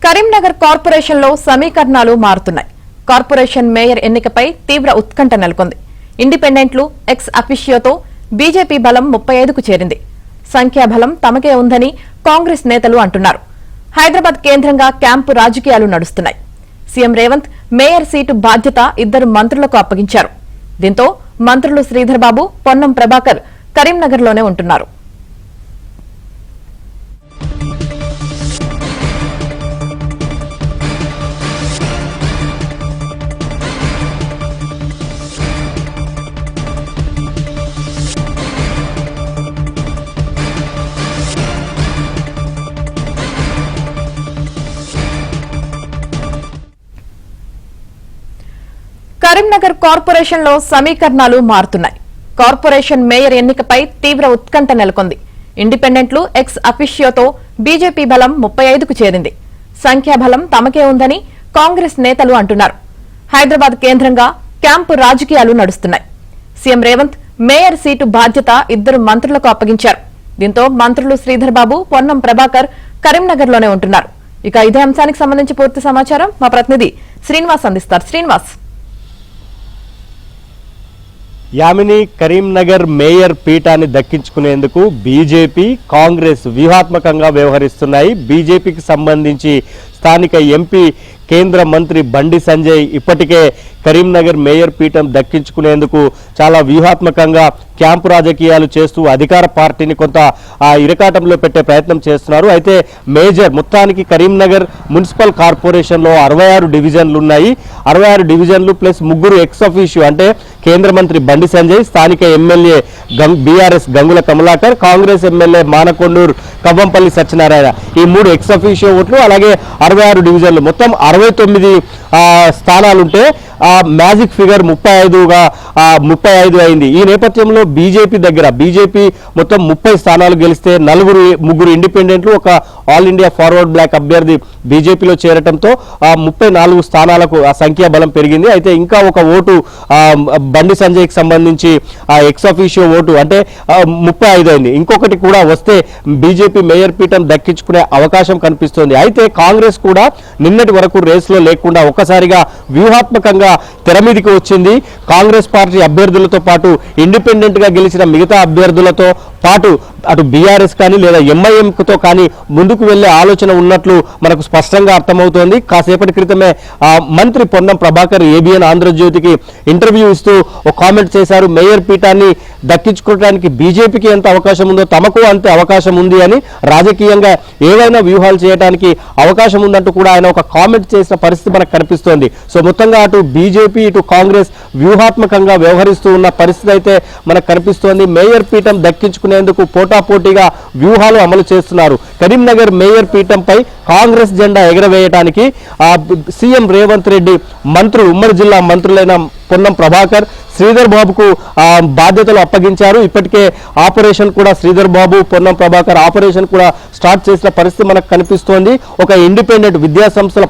Karimnagar corporation లో సమీకరణాలు మారుతున్నాయి. కార్పొరేషన్ మేయర్ ఎన్నికపై తీవ్ర ఉత్కంఠ నెలకొంది. ఇండిపెండెంట్లు ఎక్స్ అఫిషియోతో బీజేపీ బలం 35కు చేరింది. సంఖ్యాబలం తమకే ఉందని కాంగ్రెస్ నేతలు అంటున్నారు. హైదరాబాద్ కేంద్రంగా క్యాంపు రాజకీయాలు నడుస్తున్నాయి. సీఎం రేవంత్ మేయర్ సీటు బాధ్యత 2 మంత్రులకు అప్పగించారు. దీంతో మంత్రులు శ్రీధర్ బాబు, పొన్నం ప్రభాకర్ కరీంనగర్లోనే ఉంటున్నారు. కరీంనగర్ కార్పొరేషన్ లో సమీకరణాలు మారుతున్నాయి. కార్పొరేషన్ మేయర్ ఎన్నికపై తీవ్ర ఉత్కంఠ నెలకొంది. ఇండిపెండెంట్లు ఎక్స్ అఫిషియోతో బీజేపీ బలం 35కు చేరింది. సంఖ్యాబలం తమకే ఉందని కాంగ్రెస్ నేతలు అంటున్నారు. హైదరాబాద్ కేంద్రంగా క్యాంపు రాజకీయాలు నడుస్తున్నాయి. సీఎం రేవంత్ మేయర్ సీటు బాధ్యత 2 మంత్రులకు అప్పగించారు. దీంతో మంత్రులు శ్రీధర్ బాబు, పొన్నం ప్రభాకర్ కరీంనగర్లోనే ఉంటున్నారు. ఇక ఇదే అంశానికి సంబంధించి పూర్తి సమాచారం మా ప్రతినిధి శ్రీనివాస్ అందిస్తారు. శ్రీనివాస్, యామిని, కరీంనగర్ మేయర్ పీఠాన్ని దక్కించుకునేందుకు బీజేపీ, కాంగ్రెస్ వ్యూహాత్మకంగా వ్యవహరిస్తున్నాయి. బీజేపీకి సంబంధించి స్థానిక ఎంపీ, కేంద్ర మంత్రి బండి సంజయ్ ఇప్పటికే కరీంనగర్ మేయర్ పీఠం దక్కించుకునేందుకు చాలా వ్యూహాత్మకంగా క్యాంపు రాజకీయాలు చేస్తూ అధికార పార్టీని కొంత ఇరకాటంలో పెట్టే ప్రయత్నం చేస్తున్నారు. అయితే మేజర్ మొత్తానికి కరీంనగర్ మున్సిపల్ కార్పొరేషన్లో 66 డివిజన్లు ఉన్నాయి. 66 డివిజన్లు ప్లస్ 3 ఎక్స్ అఫీషియో అంటే కేంద్ర మంత్రి బండి సంజయ్, స్థానిక MLA BRS Gangula Kamalakar, Congress MLA Manakondur Kavvampalli Satyanarayana, ఈ 3 ఎక్స్ అఫీషియో ఓట్లు, అలాగే 66 డివిజన్లు, మొత్తం 69 స్థానాలుంటే మ్యాజిక్ ఫిగర్ 35 అయింది. ఈ నేపథ్యంలో బీజేపీ మొత్తం 30 స్థానాలు గెలిస్తే 3 ఇండిపెండెంట్లు, ఒక ఆల్ ఇండియా ఫార్వర్డ్ బ్లాక్ అభ్యర్థి బీజేపీలో చేరటంతో 34 స్థానాలకు ఆ సంఖ్యాబలం పెరిగింది. అయితే ఇంకా ఒక ఓటు బండి సంజయ్కి సంబంధించి ఎక్స్ అఫీషియో ఓటు అంటే 35 అయింది. ఇంకొకటి కూడా వస్తే బీజేపీ మేయర్ పీఠం దక్కించుకునే అవకాశం కనిపిస్తోంది. అయితే కాంగ్రెస్ కూడా నిన్నటి వరకు రేసులో లేకుండా ఒక్కసారిగా వ్యూహాత్మకంగా తెర మీదికి వచ్చింది. కాంగ్రెస్ పార్టీ అభ్యర్థులతో పాటు ఇండిపెండెంట్ గా గెలిచిన మిగతా అభ్యర్థులతో పాటు అటు బీఆర్ఎస్ కానీ లేదా ఎంఐఎంతో కానీ ముందుకు వెళ్లే ఆలోచన ఉన్నట్లు మనకు స్పష్టంగా అర్థమవుతోంది. కాసేపటి క్రితమే మంత్రి పొన్నం ప్రభాకర్ ఏబిఎన్ ఆంధ్రజ్యోతికి ఇంటర్వ్యూ ఇస్తూ ఒక కామెంట్ చేశారు. మేయర్ పీఠాన్ని దక్కించుకోవడానికి బీజేపీకి ఎంత అవకాశం ఉందో తమకు అంతే అవకాశం ఉంది అని, రాజకీయంగా ఏవైనా వ్యూహాలు చేయడానికి అవకాశం ఉందంటూ కూడా ఆయన ఒక కామెంట్ చేసిన పరిస్థితి మనకు కనిపిస్తోంది. సో మొత్తంగా అటు బీజేపీ, ఇటు కాంగ్రెస్ వ్యూహాత్మకంగా వ్యవహరిస్తూ ఉన్న పరిస్థితి అయితే మనకు కనిపిస్తోంది. మేయర్ పీఠం దక్కించుకునేందుకు పోటాపోటీగా వ్యూహాలు అమలు చేస్తున్నారు. కరీంనగర్ మేయర్ పీఠంపై కాంగ్రెస్ జెండా ఎగరవేయడానికి సీఎం రేవంత్ రెడ్డి ఉమ్మడి జిల్లా మంత్రులైన పొన్నం ప్రభాకర్, శ్రీధర్ బాబుకు బాధ్యతలు అప్పగించారు. ఇప్పటికే ఆపరేషన్ కూడా శ్రీధర్ బాబు, పొన్నం ప్రభాకర్ ఆపరేషన్ కూడా స్టార్ట్ చేసిన పరిస్థితి మనకు కనిపిస్తోంది. ఒక ఇండిపెండెంట్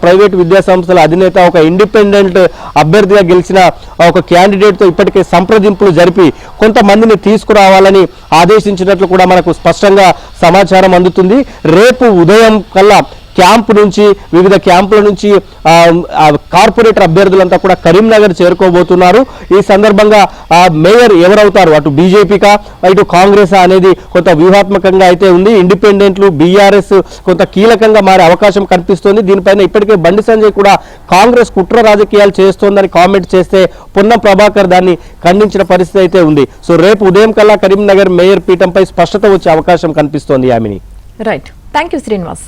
ప్రైవేట్ విద్యాసంస్థల అధినేత, ఒక ఇండిపెండెంట్ అభ్యర్థిగా గెలిచిన ఒక క్యాండిడేట్తో ఇప్పటికే సంప్రదింపులు జరిపి కొంతమందిని తీసుకురావాలని ఆదేశించినట్లు కూడా మనకు స్పష్టంగా సమాచారం అందుతుంది. రేపు ఉదయం కల్లా వివిధ క్యాంపుల నుంచి కార్పొరేటర్ అభ్యర్థులంతా కూడా కరీంనగర్ చేరుకోబోతున్నారు. ఈ సందర్భంగా మేయర్ ఎవరవుతారు, అటు బీజేపీకా ఇటు కాంగ్రెస్ అనేది కొంత వ్యూహాత్మకంగా అయితే ఉంది. ఇండిపెండెంట్లు, బీఆర్ఎస్ కొంత కీలకంగా మారే అవకాశం కనిపిస్తోంది. దీనిపైన ఇప్పటికే బండి సంజయ్ కూడా కాంగ్రెస్ కుట్ర రాజకీయాలు చేస్తోందని కామెంట్ చేస్తే పొన్నం ప్రభాకర్ దాన్ని ఖండించిన పరిస్థితి అయితే ఉంది. సో రేపు ఉదయం కల్లా కరీంనగర్ మేయర్ పీఠంపై స్పష్టత వచ్చే అవకాశం కనిపిస్తోంది. Yamini, right, thank you Srinivas.